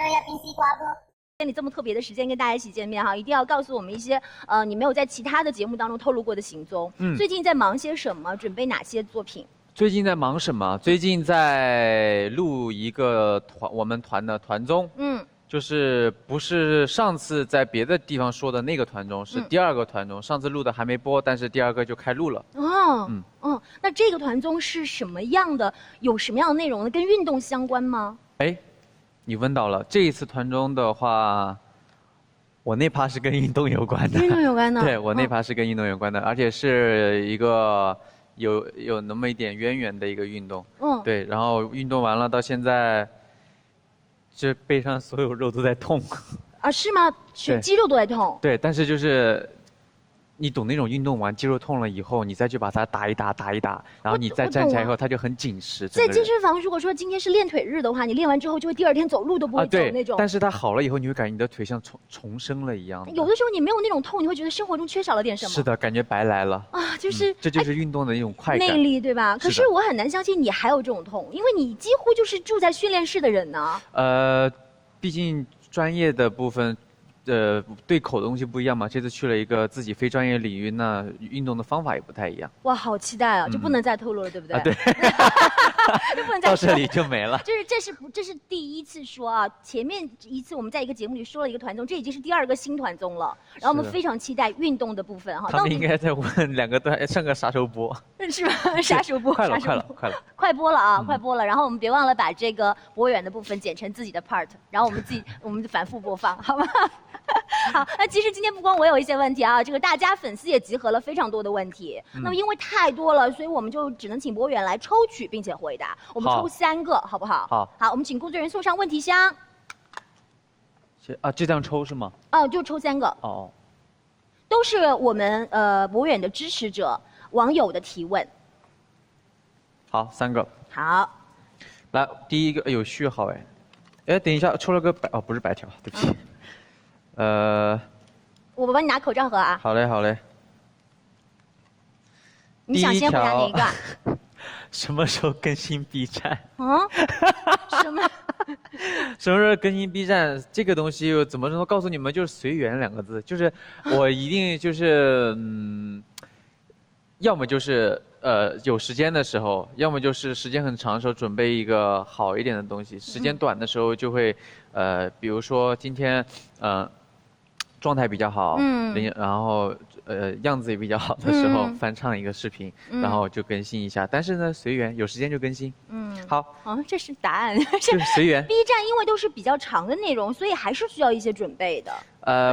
哥要冰西瓜不？跟你这么特别的时间跟大家一起见面哈，一定要告诉我们一些你没有在其他的节目当中透露过的行踪。最近在忙些什么？准备哪些作品？最近在忙什么？最近在录一个我们团的团综。就是不是上次在别的地方说的那个团综，是第二个团综。上次录的还没播，但是第二个就开录了。那这个团综是什么样的？有什么样的内容呢？跟运动相关吗？哎，你问到了。这一次团综的话，我那趴是跟运动有关的。运动有关的。对，我那趴是跟运动有关的，而且是一个有那么一点渊源的一个运动。对，然后运动完了到现在。这背上所有肉都在痛，啊，是吗？全肌肉都在痛。对，但是就是，你懂那种运动完肌肉痛了以后，你再去把它打一打，然后你再站起来以后，它就很紧实。在健身房，如果说今天是练腿日的话，你练完之后就会第二天走路都不会走那种。但是它好了以后，你会感觉你的腿像重生了一样。有的时候你没有那种痛，你会觉得生活中缺少了点什么。是的，感觉白来了啊，就是这就是运动的一种快感、内力，对吧？可是我很难相信你还有这种痛，因为你几乎就是住在训练室的人呢。毕竟专业的部分，对口的东西不一样嘛。这次去了一个自己非专业领域，那运动的方法也不太一样。哇，好期待啊！就不能再透露了，对不对？对，就不能再到这里就没了。这是第一次说啊，前面一次我们在一个节目里说了一个团综，这已经是第二个新团综了。然后我们非常期待运动的部分哈。他们应该在问两个段上个啥时候播？是吧？啥时候播？快了，快播了啊！快播了。然后我们别忘了把这个播远的部分剪成自己的 part， 然后我们反复播放，好吗？好，那其实今天不光我有一些问题啊，这个大家粉丝也集合了非常多的问题。那么因为太多了，所以我们就只能请博远来抽取并且回答。我们抽3个，好不好？好，我们请工作人员送上问题箱。啊，就这样抽是吗？就抽3个。哦。都是我们博远的支持者网友的提问。好，3个。好。来，第一个有序号哎，等一下，抽了个不是白条，对不起。我帮你拿口罩盒啊。好嘞。你想先回答哪一个？什么时候更新 B 站？什么？什么时候更新 B 站？这个东西怎么能告诉你们？就是随缘2个字，就是我一定就是要么就是有时间的时候，要么就是时间很长的时候准备一个好一点的东西。时间短的时候就会比如说今天状态比较好，然后样子也比较好的时候，翻唱一个视频，然后就更新一下。但是呢，随缘，有时间就更新。好。这是答案。就是随缘。B 站因为都是比较长的内容，所以还是需要一些准备的。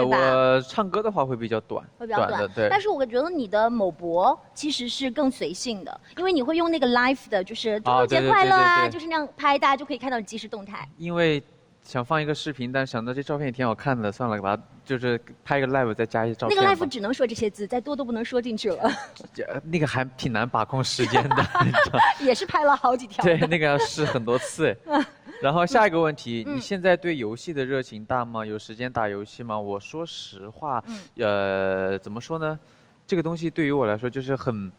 我唱歌的话会比较短，会比较短的，对。但是我觉得你的某博其实是更随性的，因为你会用那个 live 的，就是中秋节快乐啊，就是那样拍，大家就可以看到你即时动态。因为想放一个视频，但想到这照片也挺好看的，算了，把它就是拍个 live 再加一些照片。那个 live 只能说这些字，再多都不能说进去了。那个还挺难把控时间的，也是拍了好几条。对，那个要试很多次。然后下一个问题，你现在对游戏的热情大吗？有时间打游戏吗？我说实话，怎么说呢？这个东西对于我来说就是很，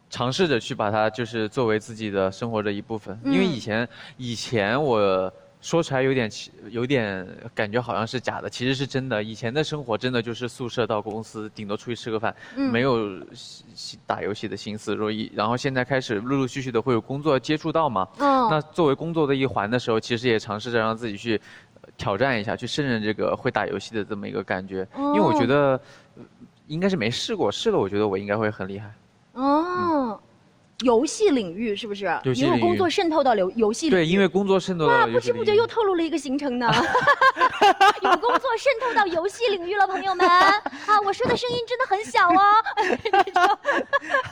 尝试着去把它就是作为自己的生活的一部分。因为以前我说出来有点感觉好像是假的，其实是真的。以前的生活真的就是宿舍到公司，顶多出去吃个饭，没有打游戏的心思。然后现在开始陆陆续续的会有工作接触到嘛，那作为工作的一环的时候，其实也尝试着让自己去挑战一下，去胜任这个会打游戏的这么一个感觉。因为我觉得应该是没试过，试了我觉得我应该会很厉害。游戏领域是不是？因为工作渗透到游戏领域。对，因为工作渗透到游戏领域。不知不觉又透露了一个行程呢。有工作渗透到游戏领域了，朋友们。我说的声音真的很小哦。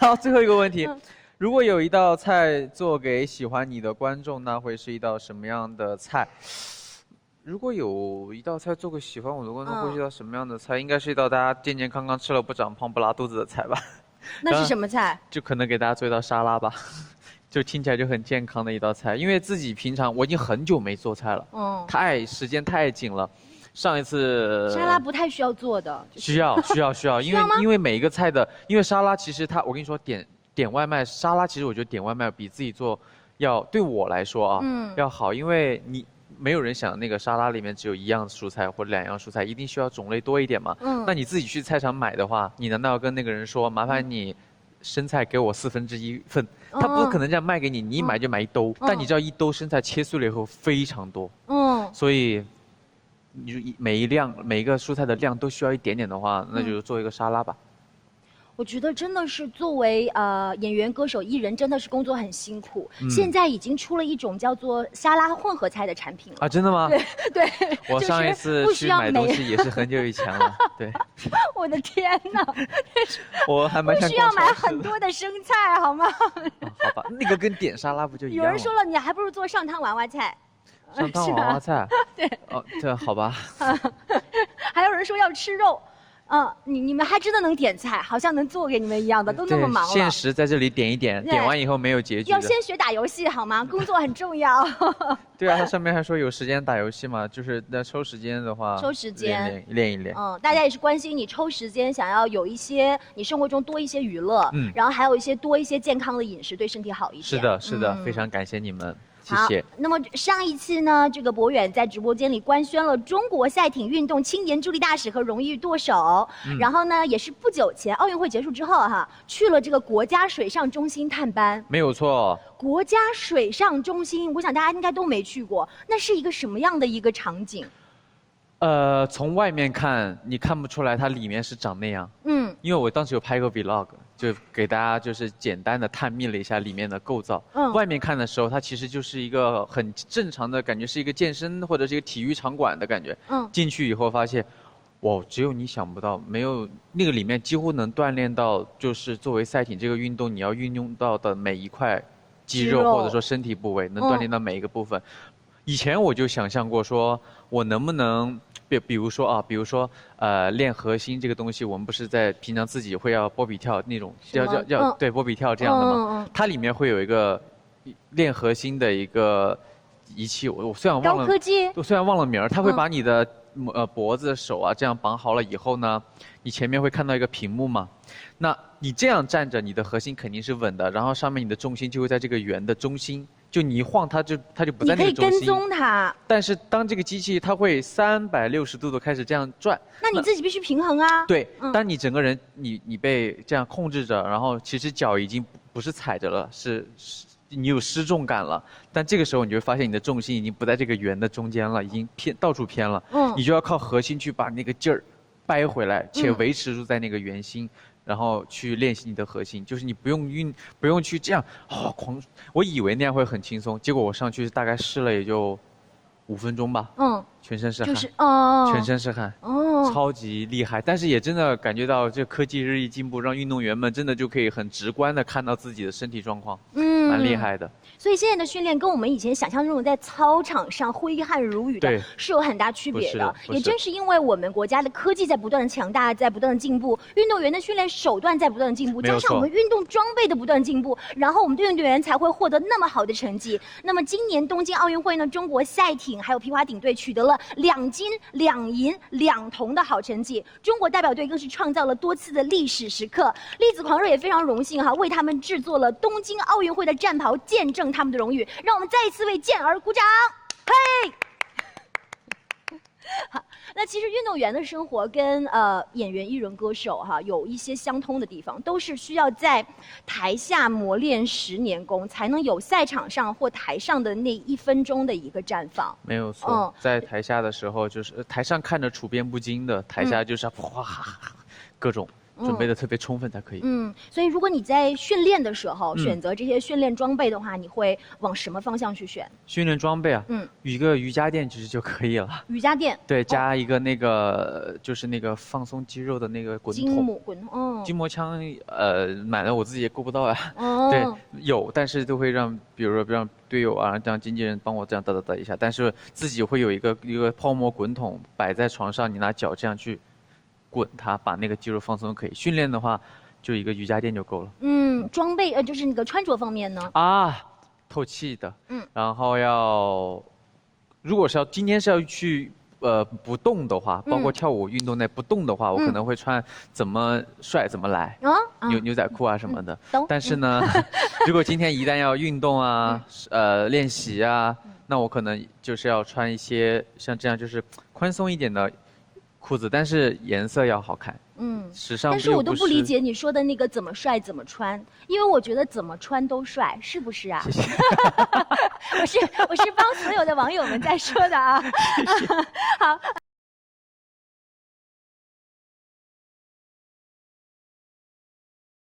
好，最后一个问题，如果有一道菜做给喜欢你的观众，那会是一道什么样的菜？如果有一道菜做给喜欢我的观众，会是一道什么样的菜？应该是一道大家健健康康吃了不长胖不拉肚子的菜吧。那是什么菜？就可能给大家做一道沙拉吧，就听起来就很健康的一道菜。因为自己平常我已经很久没做菜了，时间太紧了。上一次沙拉不太需要做的，需要，因为每一个菜的，因为沙拉其实我跟你说点外卖，沙拉其实我觉得点外卖比自己做要对我来说要好，因为你没有人想那个沙拉里面只有一样蔬菜或者2样蔬菜，一定需要种类多一点嘛。那你自己去菜场买的话，你难道要跟那个人说，麻烦你生菜给我1/4份？他不可能这样卖给你，你一买就买1兜。但你知道1兜生菜切碎了以后非常多。所以你每一个蔬菜的量都需要一点点的话，那就做一个沙拉吧。我觉得真的是作为演员、歌手、艺人，真的是工作很辛苦。现在已经出了一种叫做沙拉混合菜的产品了。啊，真的吗？对。我上一次去买东西也是很久以前了。对。我的天哪！我还蛮想不需要买很多的生菜，好吗？好吧，那个跟点沙拉不就一样吗？有人说了，你还不如做上汤娃娃菜。上汤娃娃菜？对。哦，对，好吧。还有人说要吃肉。你们还真的能点菜，好像能做给你们一样的，都那么忙了。限时在这里点一点，点完以后没有结局。要先学打游戏好吗？工作很重要。对啊，它上面还说有时间打游戏嘛，就是那抽时间的话，抽时间练一练。大家也是关心你抽时间，想要有一些你生活中多一些娱乐，然后还有多一些健康的饮食，对身体好一点。是的，是的，非常感谢你们。谢谢。那么上一期呢，这个博远在直播间里官宣了中国赛艇运动青年助力大使和荣誉舵手，然后呢，也是不久前奥运会结束之后去了这个国家水上中心探班。没有错。国家水上中心，我想大家应该都没去过，那是一个什么样的一个场景？从外面看，你看不出来它里面是长那样。因为我当时有拍过 vlog， 就给大家就是简单的探秘了一下里面的构造。外面看的时候，它其实就是一个很正常的感觉，是一个健身或者是一个体育场馆的感觉。进去以后发现，哇，只有你想不到，没有那个里面几乎能锻炼到，就是作为赛艇这个运动你要运用到的每一块肌肉或者说身体部位，能锻炼到每一个部分。以前我就想象过说，我能不能。比如说练核心这个东西，我们不是在平常自己会要波比跳那种，对波比跳这样的吗？它里面会有一个练核心的一个仪器，我虽然忘了，高科技，我虽然忘了名儿，它会把你的脖子、手啊这样绑好了以后呢，你前面会看到一个屏幕嘛，那你这样站着，你的核心肯定是稳的，然后上面你的重心就会在这个圆的中心。就你一晃，它就不在那个中心。你可以跟踪它。但是当这个机器它会360度的开始这样转，那你自己必须平衡啊。对，当你整个人你被这样控制着，然后其实脚已经不是踩着了，是你有失重感了。但这个时候你就会发现你的重心已经不在这个圆的中间了，已经到处偏了。你就要靠核心去把那个劲儿掰回来，且维持住在那个圆心。然后去练习你的核心，就是你不用去这样狂，我以为那样会很轻松，结果我上去大概试了也就5分钟吧，全身是汗，全身是汗，超级厉害，但是也真的感觉到这科技日益进步，让运动员们真的就可以很直观的看到自己的身体状况，蛮厉害的。所以现在的训练跟我们以前想象中在操场上挥汗如雨的是有很大区别的。也正是因为我们国家的科技在不断的强大，在不断的进步，运动员的训练手段在不断的进步，加上我们运动装备的不断进步，然后我们的运动员才会获得那么好的成绩。那么今年东京奥运会呢，中国赛艇还有皮划艇队取得了2金2银2铜的好成绩，中国代表队更是创造了多次的历史时刻。粒子狂热也非常荣幸为他们制作了东京奥运会的战袍，见证他们的荣誉。让我们再一次为健儿鼓掌，嘿！好，那其实运动员的生活跟演员、艺人、歌手有一些相通的地方，都是需要在台下磨练10年功，才能有赛场上或台上的那1分钟的一个绽放。没有错，在台下的时候就是台上看着处变不惊的，台下就是哇，各种。准备的特别充分才可以。所以如果你在训练的时候选择这些训练装备的话，你会往什么方向去选？训练装备啊，一个瑜伽垫其实就可以了。瑜伽垫。对，加一个那个就是那个放松肌肉的那个滚筒。筋膜枪，买了我自己也够不到呀。对，有，但是都会让，比如说让队友啊，让经纪人帮我这样哒一下，但是自己会有一个泡沫滚筒摆在床上，你拿脚这样去。滚它，把那个肌肉放松可以。训练的话，就一个瑜伽垫就够了。装备就是那个穿着方面呢？透气的。然后如果是今天是要去不动的话，包括跳舞运动内不动的话，我可能会穿怎么帅怎么来，牛仔裤啊什么的。但是呢，如果今天一旦要运动啊，练习啊。那我可能就是要穿一些像这样就是宽松一点的裤子，但是颜色要好看。时尚。但是我都不理解你说的那个怎么帅怎么穿，因为我觉得怎么穿都帅，是不是啊？谢谢。我是帮所有的网友们在说的啊。谢谢好。